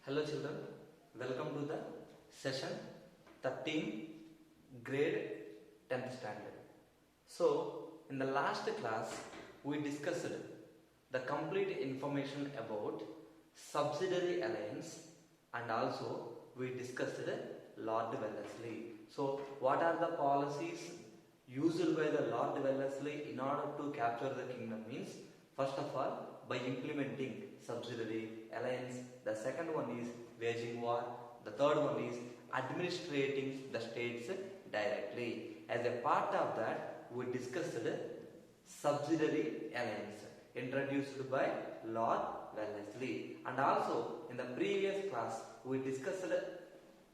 Hello children, welcome to the session 13 grade 10th standard. So in the last class we discussed the complete information about subsidiary alliance and also we discussed Lord Wellesley. So what are the policies used by the Lord Wellesley in order to capture the kingdom means first of all by implementing subsidiary alliance, the second one is waging war, the third one is administrating the states directly. As a part of that we discussed subsidiary alliance introduced by Lord Wellesley, and also in the previous class we discussed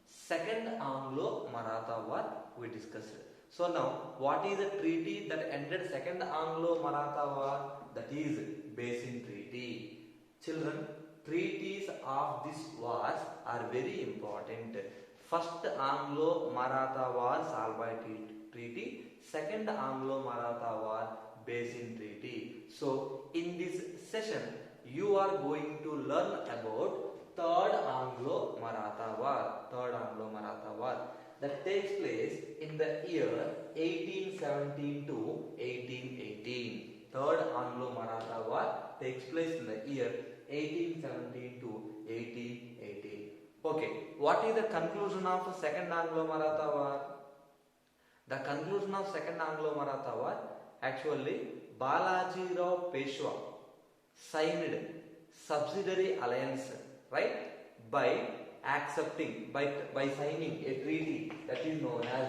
Second Anglo-Maratha War we discussed. So now what is the treaty that ended Second Anglo-Maratha War? That is Basin Treaty. Children, treaties of these wars are very important. First Anglo-Maratha War Salbai Treaty, Second Anglo-Maratha War Basin Treaty. So in this session you are going to learn about Third Anglo-Maratha War. Third Anglo-Maratha War that takes place in the year 1817 to 1818. Third Anglo-Maratha War takes place in the year 1817 to 1818. Okay, what is the conclusion of Second Anglo-Maratha War? The conclusion of Second Anglo-Maratha War, actually Balaji Rao Peshwa signed subsidiary alliance, right, by accepting, by signing a treaty that is known as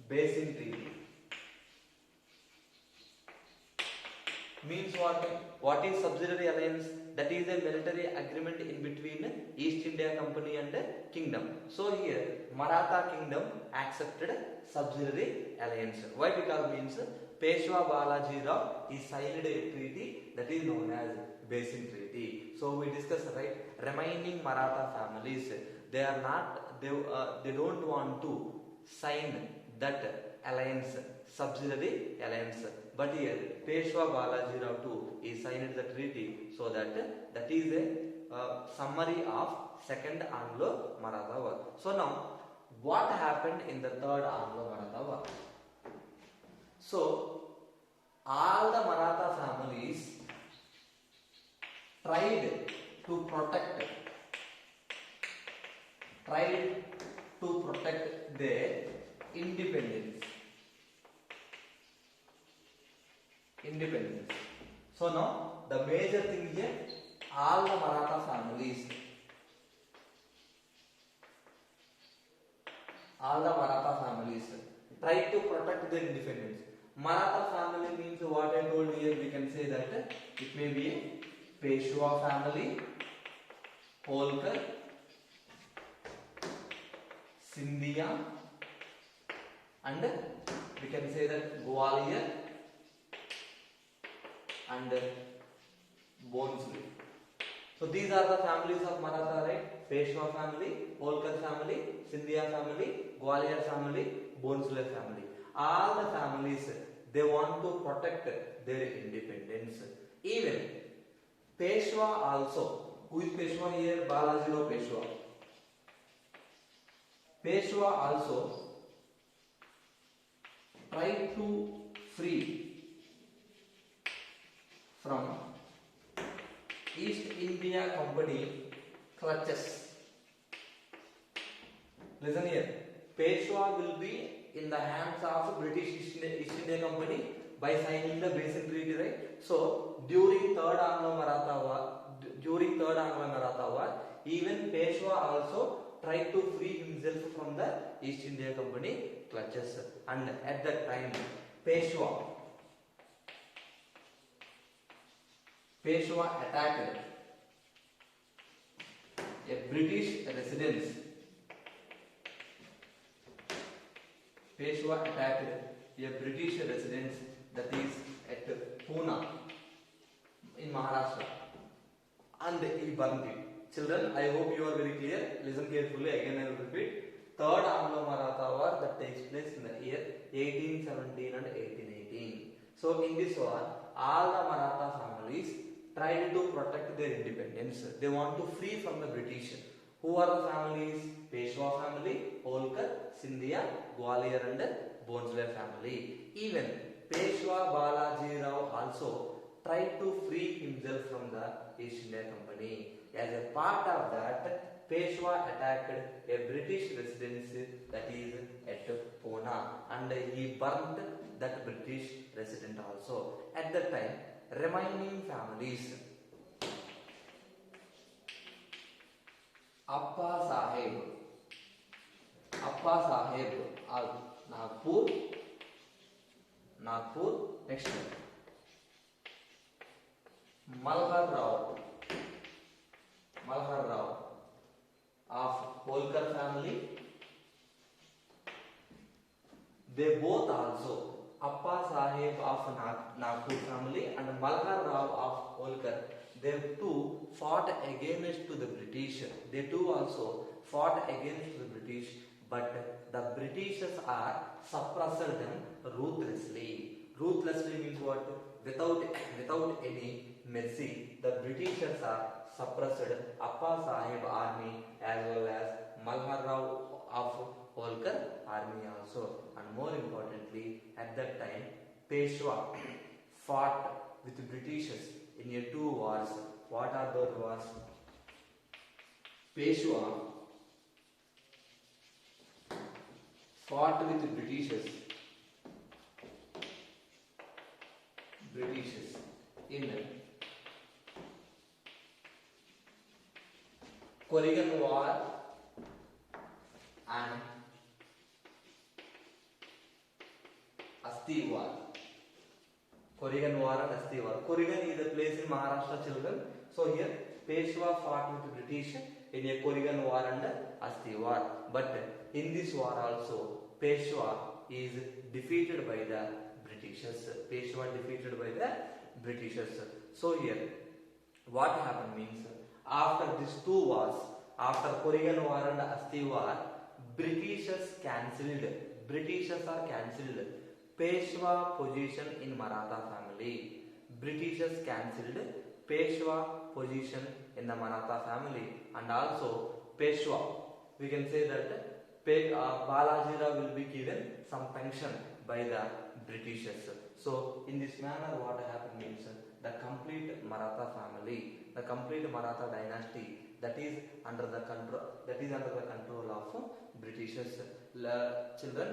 Basin Treaty. Means what is subsidiary alliance? That is a military agreement in between East India Company and Kingdom. So here Maratha Kingdom accepted subsidiary alliance. Why? Because means Peshwa Balaji Rao he signed a treaty that is known as Basin Treaty. So we discussed, right, remaining Maratha families, they are not, they don't want to sign that alliance, subsidiary alliance. But here Peshwa Balaji Rao too he signed the treaty. So that is a summary of Second Anglo-Maratha War. So now what happened in the Third Anglo-Maratha War? So all the Maratha families tried to protect their independence. So now the major thing here, all the Maratha families try to protect their independence. Maratha family means what I told here, we can say that it may be a Peshwa family, Holkar, Sindhia, and we can say that Gwalior and Bhonsle. So these are the families of Maratha, right? Peshwa family, Holkar family, Sindhia family, Gwalior family, Bhonsle family. All the families, they want to protect their independence. Even Peshwa also. Who is Peshwa here? Balaji Rao Peshwa. Peshwa also tried to free from East India Company clutches. Listen here. Peshwa will be in the hands of British East India Company by signing the Basin Treaty, right? So during Third Anglo-Maratha War, even Peshwa also tried to free himself from the East India Company clutches, and at that time Peshwa attacked a British residence. Peshwa attacked a British residence that is at Pune in Maharashtra, and he burned it. Children, I hope you are very clear. Listen carefully. Again, I will repeat. Third Anglo-Maratha War that takes place in the year 1817 and 1818. So in this war, all the Maratha families tried to protect their independence. They want to free from the British. Who are the families? Peshwa family, Holkar, Sindhya, Gwalior and Bhonsle family. Even Peshwa Balaji Rao also tried to free himself from the East India Company. As a part of that, Peshwa attacked a British residence that is at Pune and he burnt that British resident also. At that time, remaining families Appa Sahib, Nagpur, next Malhar Rao of Holkar family. They both also, Appa Sahib of Nagpur family and Malhar Rao of Holkar, they too fought against to the British. They too also fought against the British, but the Britishers are suppressed them ruthlessly. Ruthlessly means what? Without any mercy, the Britishers are suppressed Appa Sahib army as well as Malhar Rao of Holkar army also. And more importantly, at that time, Peshwa fought with the Britishers in a two wars. What are those wars? Peshwa fought with the Britishers in Korean War and Asti War. Korean War and Asti War. Korean is a place in Maharashtra, children. So here Peshwa fought with the British in a Korean War and Asti War. But in this war also Peshwa is defeated by the Britishers. Peshwa defeated by the Britishers. So here what happened means, after these two wars, after Korean War and Asti War, Britishers are cancelled Peshwa position in Maratha family. Britishers cancelled Peshwa position in the Maratha family, and also Peshwa, we can say that Balaji Rao will be given some pension by the Britishers. So in this manner what happened means, the complete Maratha family, the complete Maratha dynasty, that is under the control of Britishers. Children,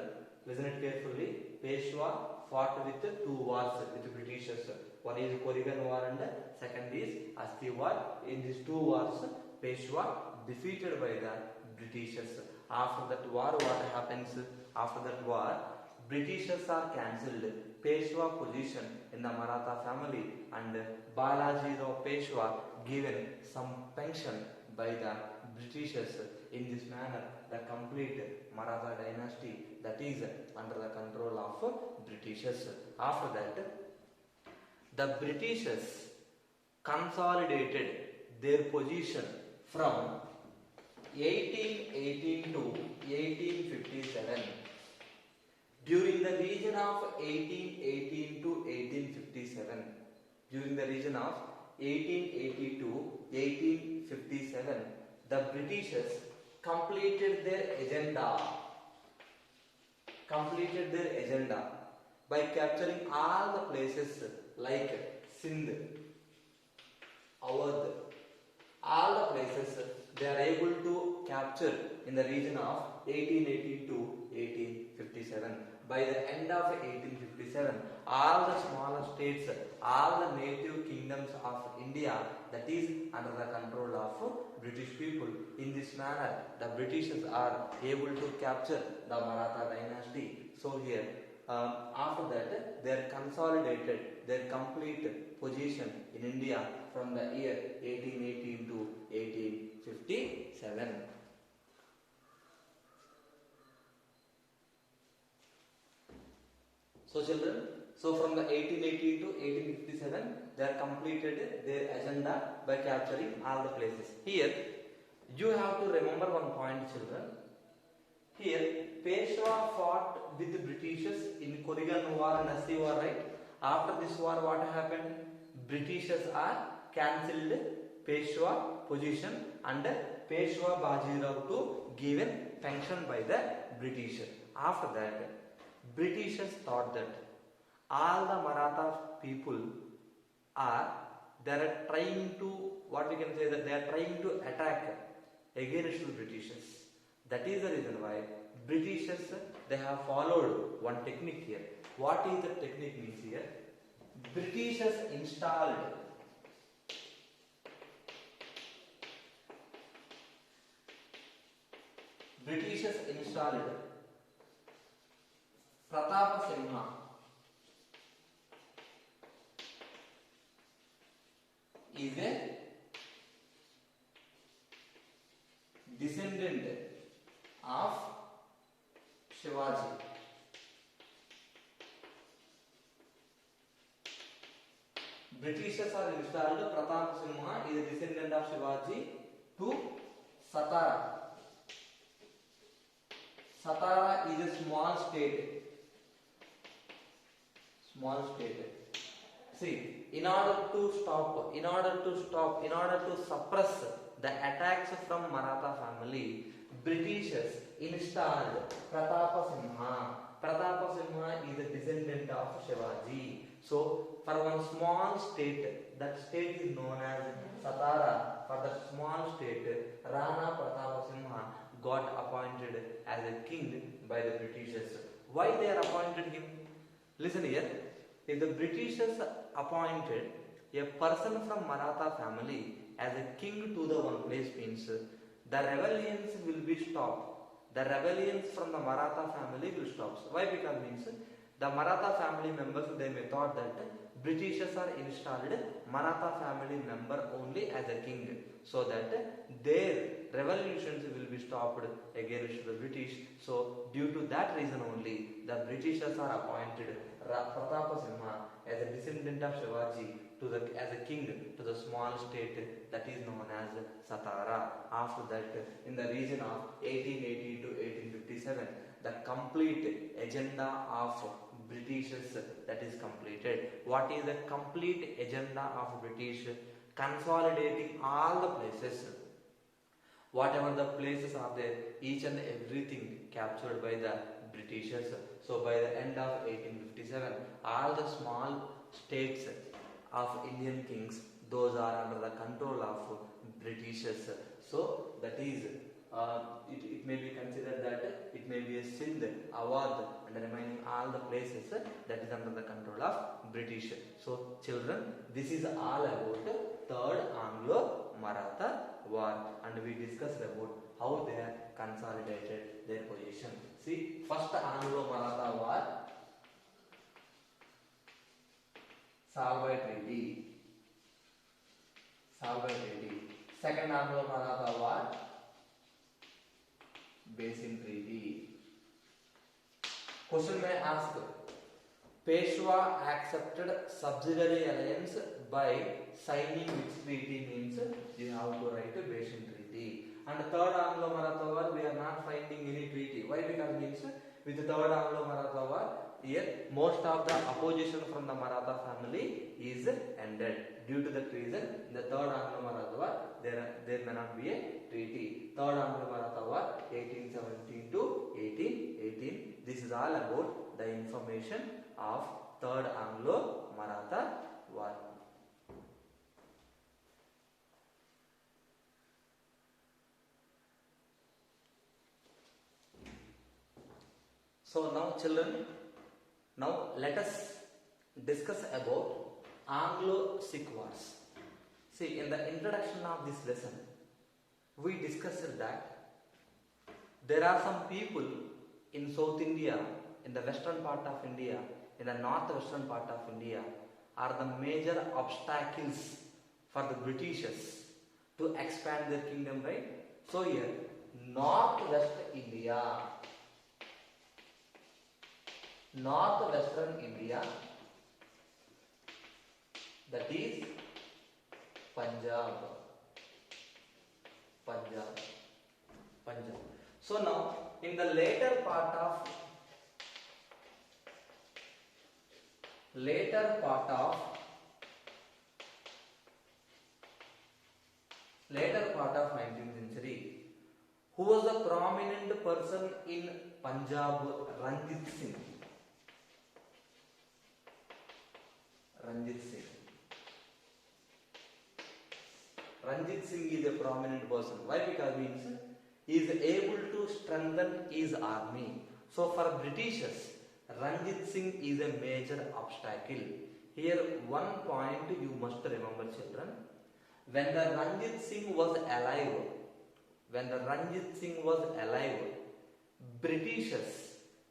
listen it carefully. Peshwa fought with two wars with the Britishers. One is Korean War and second is Asti War. In these two wars, Peshwa defeated by the Britishers. After that war, what happens? After that war, Britishers are cancelled Peshwa position in the Maratha family, and Balaji Rao Peshwa given some pension by the Britishers. In this manner, the complete Maratha dynasty, that is under the control of Britishers. After that, the Britishers consolidated their position from 1818 to 1857. During the region of 1818 to 1857, during the region of 1880 to 1857, the Britishers completed their agenda by capturing all the places like Sindh, Awadh, all the places they are able to capture in the region of 1818 to 1857. By the end of 1857, all the smaller states, all the native kingdoms of India, that is under the control of British people. In this manner, the Britishers are able to capture the Maratha dynasty. So here, after that, they consolidated their complete position in India from the year 1818 to 1857. So children, so from the 1818 to 1857, they have completed their agenda by capturing all the places. Here, you have to remember one point, children. Here, Peshwa fought with the Britishers in Korean War and Asti War, right? After this war, what happened? Britishers are cancelled Peshwa position and Peshwa Bajirao to given pension by the British. After that, Britishers thought that all the Maratha people are trying to, what we can say, that they are trying to attack against the Britishers. That is the reason why Britishers, they have followed one technique here. What is the technique means here? Britishers installed Pratapa Simha is a descendant of Shivaji. Britishers are installed Pratap Simha is a descendant of Shivaji to Satara. Satara is a small state. See, in order to suppress the attacks from Maratha family, Britishers installed Pratapa Simha. Pratapa Simha is a descendant of Shivaji. So, for one small state, that state is known as Satara. For the small state, Rana Pratapa Simha got appointed as a king by the Britishers. Why they are appointed him? Listen here. If the Britishers appointed a person from Maratha family as a king to the one place, means the rebellions will be stopped. The rebellions from the Maratha family will stop. Why? Because means the Maratha family members, they may thought that Britishers are installed Maratha family member only as a king, so that their revolutions will be stopped against the British. So due to that reason only, the Britishers are appointed Pratapa Simha as a descendant of Shivaji as a king to the small state that is known as Satara. After that, in the region of 1880 to 1857, the complete agenda of Britishers that is completed. What is the complete agenda of British? Consolidating all the places. Whatever the places are there, each and everything captured by the Britishers. So by the end of 1857, all the small states of Indian kings, those are under the control of Britishers. So that is, it may be considered that it may be a Sindh, Awadh and remaining all the places that is under the control of British. So children, this is all about Third Anglo-Maratha War, and we discussed about how they have consolidated their position. See, first Anglo-Maratha War solved by treaty. Second Anglo-Maratha War, Basin Treaty. Question may ask, Peshwa accepted subsidiary alliance by signing which treaty? Means you have to write a Basin Treaty. And third Anglo-Maratha War, we are not finding any treaty. Why? Because means with the third Anglo-Maratha War, here most of the opposition from the Maratha family is ended. Due to that reason, in the third Anglo-Maratha War, there may not be a treaty. Third Anglo-Maratha War, 1817 to 1818. This is all about the information of third Anglo-Maratha War. So now children, now let us discuss about Anglo-Sikh Wars. See, in the introduction of this lesson, we discussed that there are some people in South India, in the western part of India, in the northwestern part of India, are the major obstacles for the Britishers to expand their kingdom, right? So here, northwest India, northwestern India, that is Punjab. So now, in the later part of part of 19th century. Who was the prominent person in Punjab? Ranjit Singh. Ranjit Singh. Ranjit Singh is a prominent person. Why? Because means he is able to strengthen his army. So for Britishers, Ranjit Singh is a major obstacle. Here one point you must remember, children. When the Ranjit Singh was alive, Britishers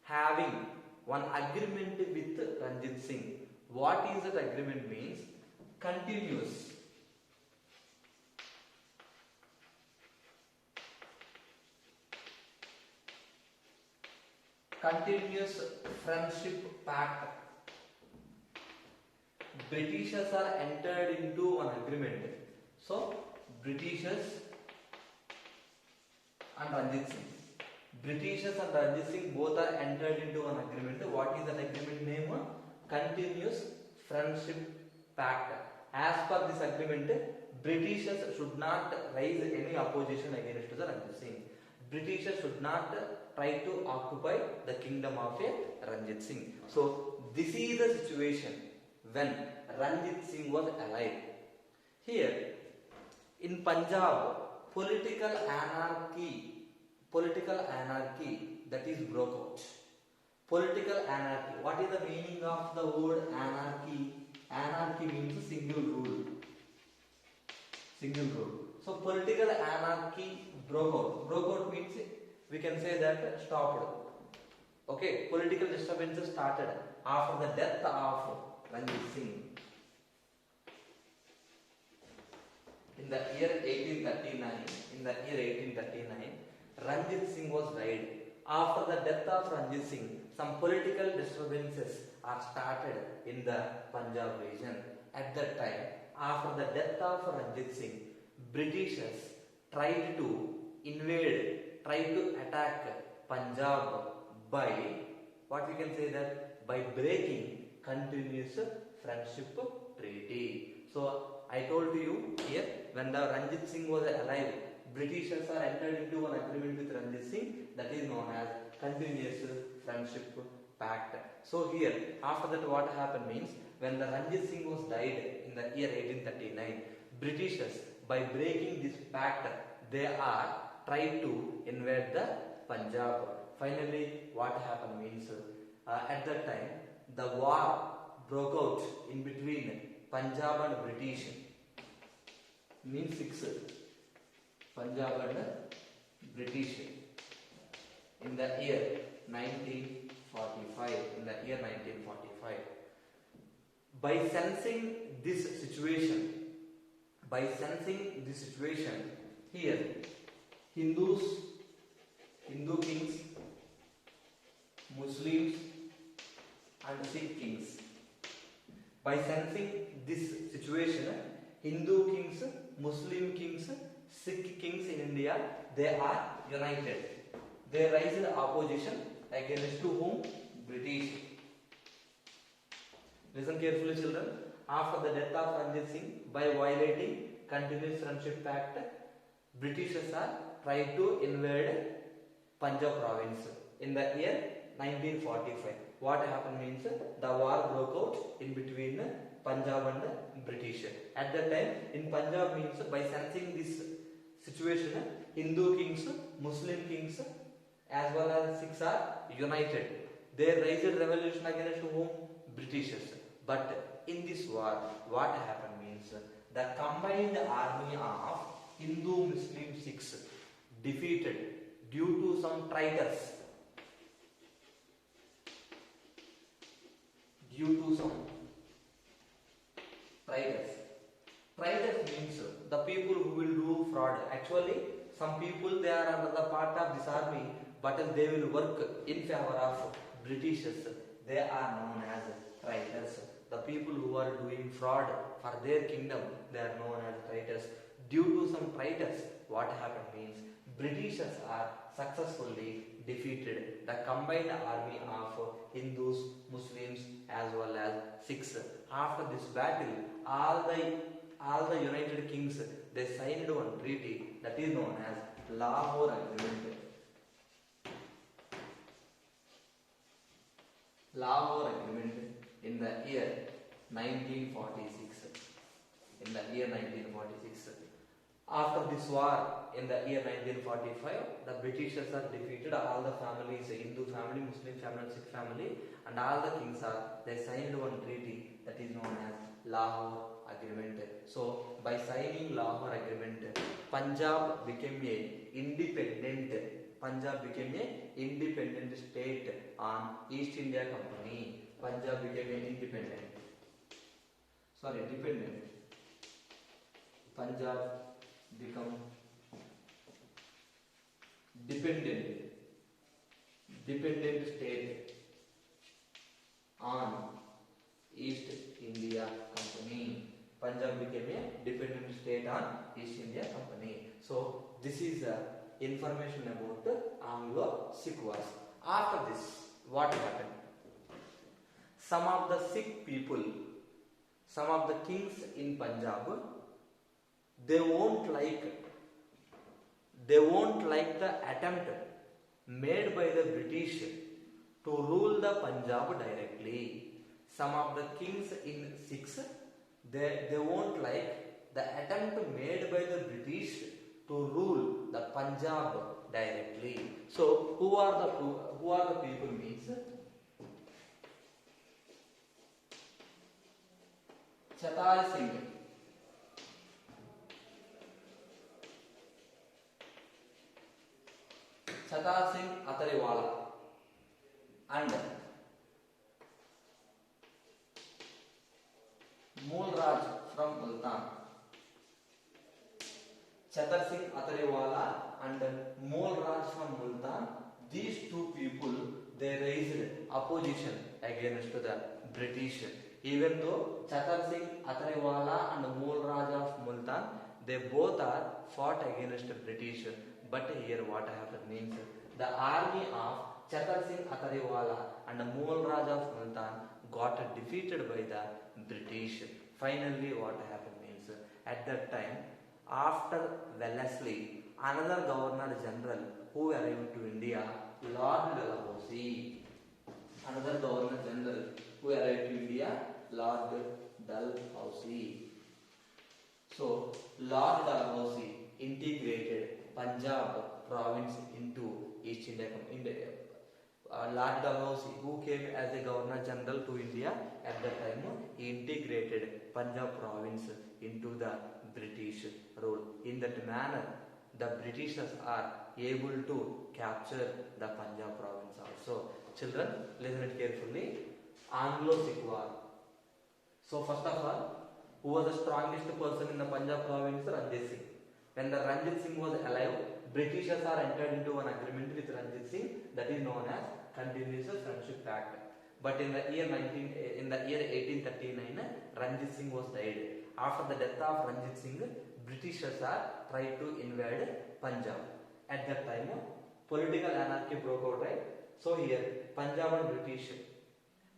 having one agreement with Ranjit Singh. What is that agreement means? Continuous friendship pact. Britishers are entered into an agreement. So Britishers and Ranjit Singh both are entered into an agreement. What is that agreement name? Continuous friendship pact. As per this agreement, Britishers should not raise any opposition against the Ranjit Singh. Britishers should not try to occupy the kingdom of Ranjit Singh. So this is the situation when Ranjit Singh was alive. Here in Punjab, political anarchy that is broke out. Political anarchy. What is the meaning of the word anarchy? Anarchy means single rule. So political anarchy broke out. Broke out means we can say that stopped. Okay, political disturbances started after the death of Ranjit Singh. In the year 1839, Ranjit Singh was died. After the death of Ranjit Singh, some political disturbances are started in the Punjab region. At that time, after the death of Ranjit Singh, Britishers tried to attack Punjab by, what we can say that, by breaking continuous friendship treaty. So I told you here, when the Ranjit Singh was alive, Britishers are entered into an agreement with Ranjit Singh that is known as continuous friendship pact. So here, after that, what happened means, when the Ranjit Singh was died in the year 1839, Britishers, by breaking this pact, they are tried to invade the Punjab. Finally, what happened means, at that time, the war broke out in between Punjab and British. Means 6. Punjab and British in the year 1945. By sensing this situation, here Hindu kings, Muslims and Sikh kings. By sensing this situation, Hindu kings, Muslim kings, Sikh kings in India, they are united. They raised opposition against to whom? British. Listen carefully, children. After the death of Ranjit Singh, by violating continuous friendship pact, Britishers are tried to invade Punjab province in the year 1945. What happened means, the war broke out in between Punjab and British. At that time, in Punjab means, by sensing this situation, Hindu kings, Muslim kings, as well as Sikhs are united. They raised revolution against whom? Britishers. But in this war, what happened means, the combined army of Hindu, Muslim, Sikhs defeated due to some traitors. Traitors means the people who will do fraud. Actually, some people, they are under the part of this army, but they will work in favor of Britishers. They are known as traitors. The people who are doing fraud for their kingdom, they are known as traitors. Due to some traitors, what happened means, Britishers are successfully defeated the combined army of Hindus, Muslims as well as Sikhs. After this battle, all all the United Kings, they signed one treaty that is known as Lahore Agreement. Lahore Agreement in the year 1946. In the year 1946. After this war, in the year 1945, the Britishers are defeated. All the families, Hindu family, Muslim family, and Sikh family, and all the kings they signed one treaty that is known as Lahore Agreement. So, by signing Lahore Agreement, Punjab became a independent state on East India Company. Punjab became an dependent. Punjab become dependent state on East India Company. Punjab became a dependent state on East India Company. So this is information about Anglo-Sikh Wars. After this, what happened? Some of the Sikh people, some of the kings in Punjab, they won't like the attempt made by the British to rule the Punjab directly. Some of the kings in Sikhs, they won't like the attempt made by the British to rule the Punjab directly. So who are the people means? Chatar Singh, Atariwala, and Mool Raj from Multan. Chatar Singh Atariwala and Mool Raj from Multan, these two people, they raised opposition against the British. Even though Chatar Singh Atariwala and Mool Raj of Multan, they both are fought against the British. But here what happened means, the army of Chatar Singh Atariwala and Mool Raj of Multan got defeated by the British. Finally what happened means, at that time, after Wellesley, another Governor General who arrived to India, Lord Dalhousie. Another Governor General who arrived to India, Lord Dalhousie. So, Lord Dalhousie integrated Punjab province into East India. Lord Dalhousie, who came as a Governor General to India at that time, he integrated Punjab province into the British rule. In that manner, the Britishers are able to capture the Punjab province also. Children, listen it carefully. Anglo-Sikh War. So first of all, who was the strongest person in the Punjab province? Ranjit Singh. When the Ranjit Singh was alive, Britishers are entered into an agreement with Ranjit Singh that is known as Continuous Friendship Pact. But in the year 1839, Ranjit Singh was died. After the death of Ranjit Singh, Britishers are tried to invade Punjab. At that time, political anarchy broke out, right? So here, Punjab and British,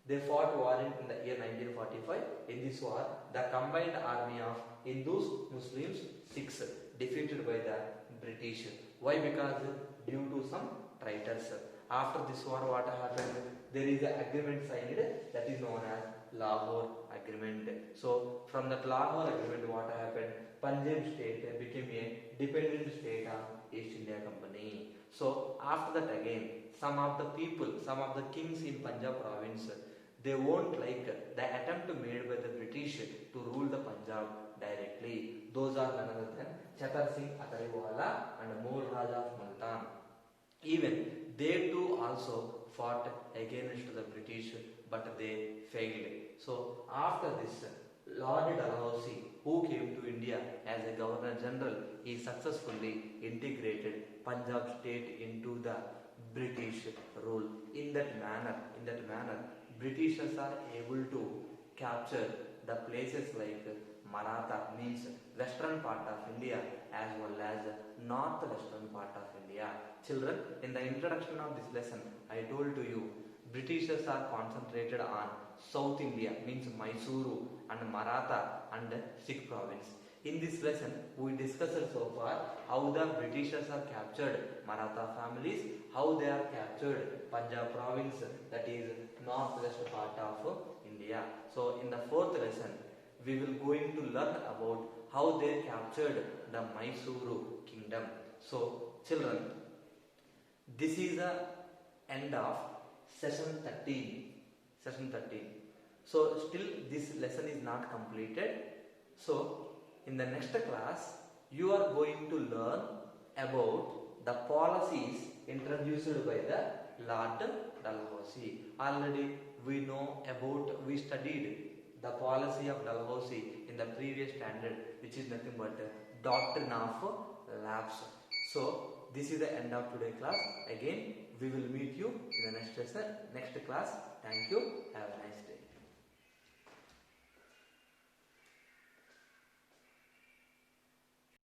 they fought war in the year 1945. In this war, the combined army of Hindus, Muslims, Sikhs defeated by the British. Why? Because due to some traitors. After this war, what happened? There is an agreement signed that is known as Lahore Agreement. So from that Lahore Agreement, what happened? Punjab state became a dependent state of East India Company. So after that again, some of the people, some of the kings in Punjab province, they won't like the attempt made by the British to rule the Punjab directly. Those are none other than Chatar Singh Atariwala and Mool Raj of Multan. Even they too also fought against the British, but they failed. So after this, Lord Dalhousie, who came to India as a Governor General, he successfully integrated Punjab state into the British rule. In that manner, Britishers are able to capture the places like Maratha, means western part of India, as well as northwestern part of India. Children, in the introduction of this lesson, I told to you, Britishers are concentrated on South India, means Mysuru and Maratha and Sikh province. In this lesson, we discussed so far how the Britishers are captured Maratha families, how they are captured Punjab province, that is northwest part of India. So in the fourth lesson, we will going to learn about how they captured the Mysuru kingdom. So children, this is the end of session 13. So still this lesson is not completed. So in the next class, you are going to learn about the policies introduced by the Lord Dalhousie. Already we studied the policy of Dalhousie in the previous standard, which is nothing but doctrine of lapse. So this is the end of today's class. Again, we will meet you in the next class. Thank you. Have a nice day.